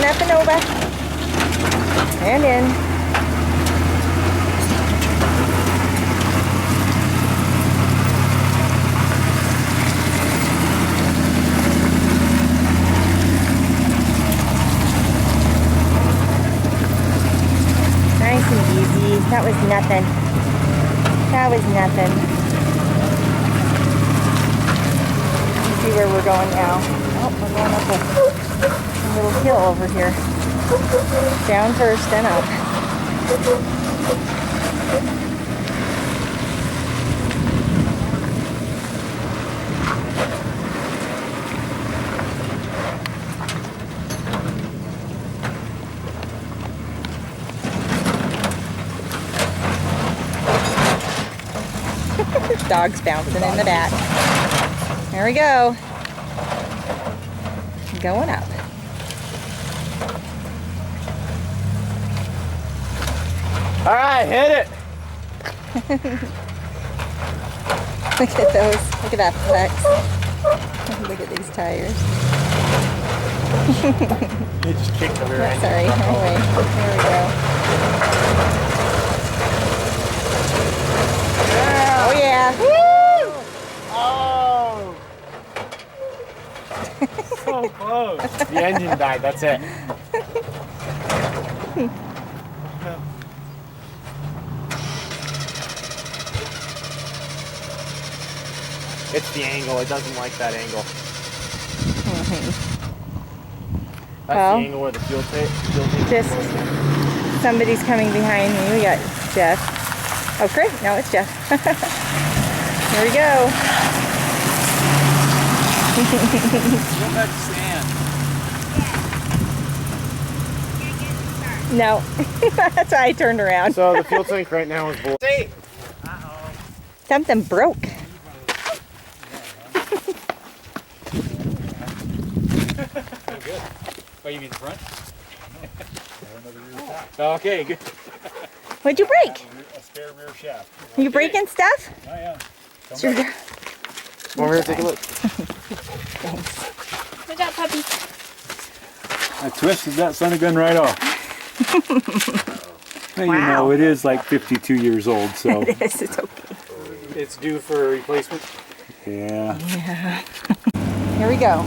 and up and over. And in. Nice and easy. That was nothing. That was nothing. Let's see where we're going now. Oh, we're going up a little hill over here. Down first, then up. Dog's bouncing in the back. There we go. Going up. All right, hit it. Look at those. Look at that flex. Look at these tires. You just kicked the rear end. Sorry. Anyway, there we go. Yeah. Oh yeah. Woo! Oh. So close. The engine died. That's it. It's the angle. It doesn't like that angle. That's Well, the angle where the fuel tank. Just somebody's coming behind me. We got Jeff. Oh, great. No, it's Jeff. Here we go. Go back to sand. No. That's why I turned around. So the fuel tank right now is full. See? Uh-oh. Something broke. Good. Oh, you mean the front? Okay, good. What'd you break? A spare rear shaft. Are you breaking stuff? Oh yeah. Sure. Come over here, take a look. Thanks. Look out, puppy. I twisted that son of a gun right off. Well, Wow. you know, it is like 52 years old, so. It is. It's okay. It's due for a replacement. Yeah. Yeah. Here we go.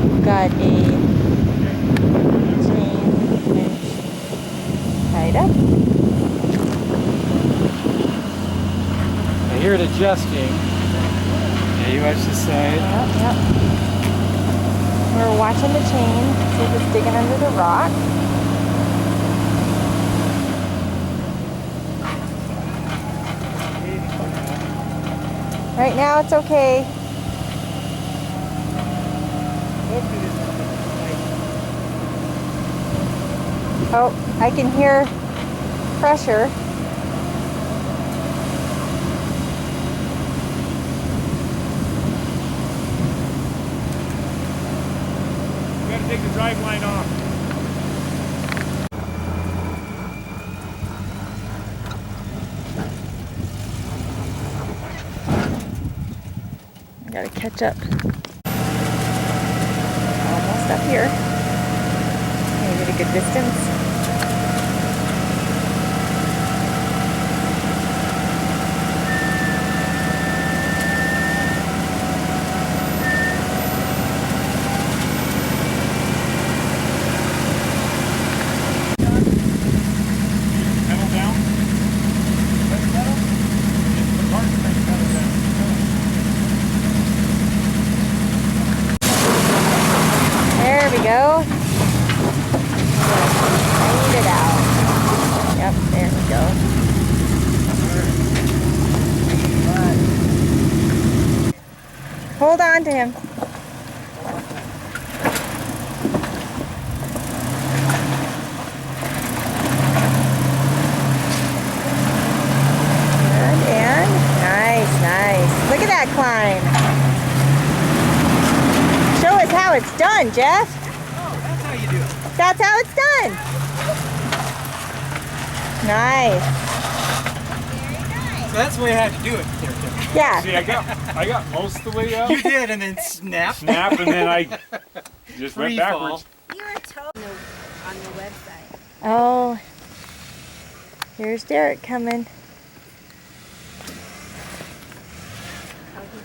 We've got a chain winch tied up. I hear it adjusting. Yeah, you watch this side. Yep. We're watching the chain, see if it's digging under the rock. Right now it's okay. Oh, I can hear pressure. We gotta take the drive line off. I gotta catch up. Almost up here. Can you get a good distance? Pedal down. Pedal. The park brake pedal down. There we go. Tighten it out. Yep, there we go. Hold on to him. Good, and nice, nice. Look at that climb. Show us how it's done, Jeff. Oh, that's how you do it. That's how it's done. Nice. So that's the way I had to do it. Yeah. See, I got most of the way out. You did, and then snap. Snap, and then I just went Free fall. backwards. You on the website. Oh, here's Derek coming.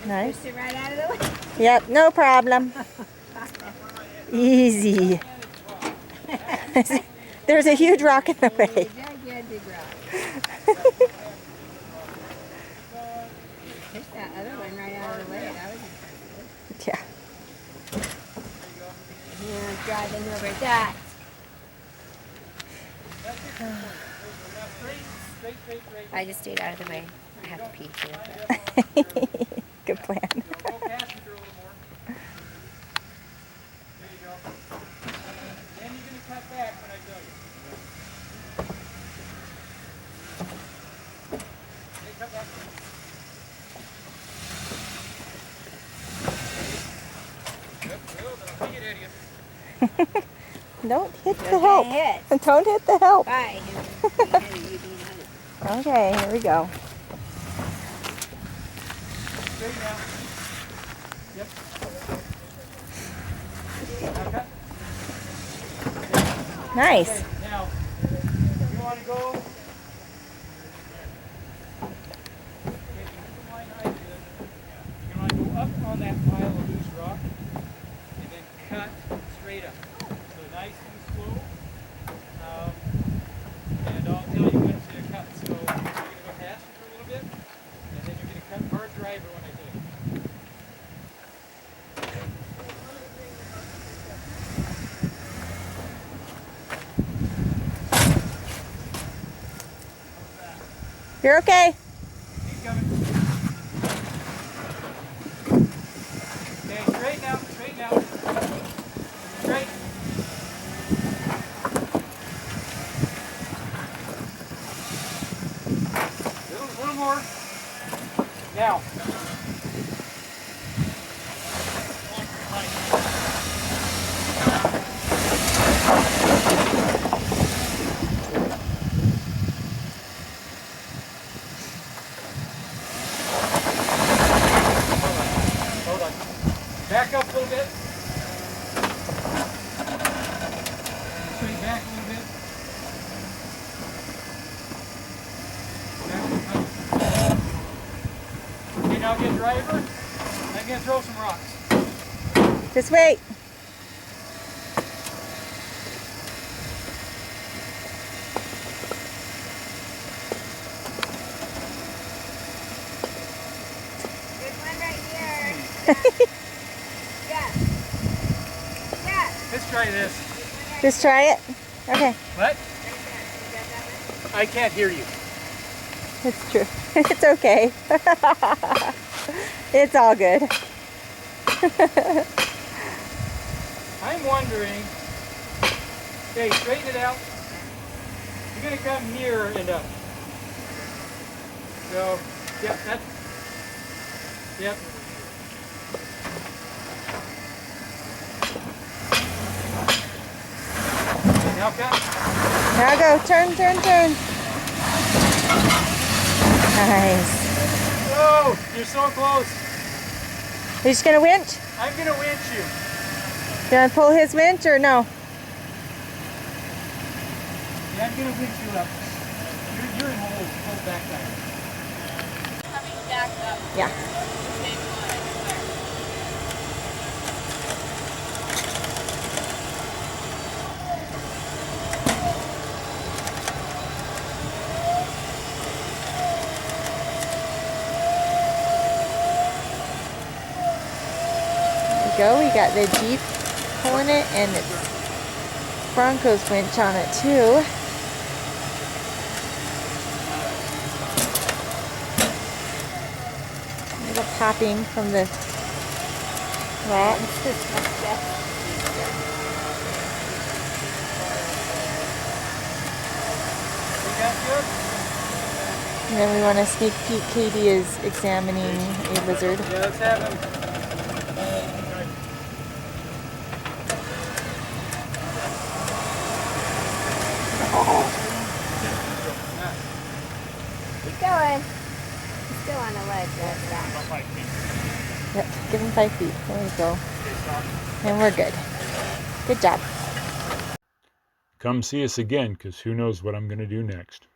Nice. Push it right out of the way. Yep, no problem. Easy. There's a huge rock in the way. Gigantic rock. Push that other one right out of the way. That was impressive. Yeah. Yeah, driving over that. I just stayed out of the way. I have to pee too. Good plan. Go passenger a little more. There you go. Then you're going to cut back when I tell you. Okay, cut back. Good, good, but I'll take it at you. Don't hit the Don't help. hit. Don't hit the help. Bye. Okay, here we go. Straight now. Yep. Now cut. Nice. Okay, now, you want to go? Okay, you want to go up on that pile of loose rock and then cut straight up. So nice and slow. And I'll tell you when to cut. So you're going to go faster for a little bit, and then you're going to cut hard driver when I tell you. You're okay. Keep coming. Okay, straight now, straight now. Straight. Little more. Now. Hold on. Back up a little bit. Straight back a little bit. Okay, now get driver. I'm going to throw some rocks. Just wait. There's one right here. Yeah. Yeah. Let's try this. Just try it. Okay, What? I can't hear you. it's true. It's okay. It's all good. I'm wondering, okay, straighten it out. You're going to come nearer and up. So, yep, that's, yep. Okay, now cut. Now go. Turn, turn, turn. Nice. Oh, you're so close. You just gonna winch? I'm going to winch you. You wanna pull his winch or no? Yeah, I'm going to winch you up. You're in hold back there. Coming back up. Yeah. Same one, I swear. Go. We got the Jeep pulling it and it's Bronco's winch on it too. Little popping from the rock. You got good? And then we want to sneak peek. Katie is examining a lizard. Yeah, let's have him. Keep going. He's still on the ledge. Right? Yep, give him 5 feet. There we go. And we're good. Good job. come see us again, because who knows what I'm going to do next.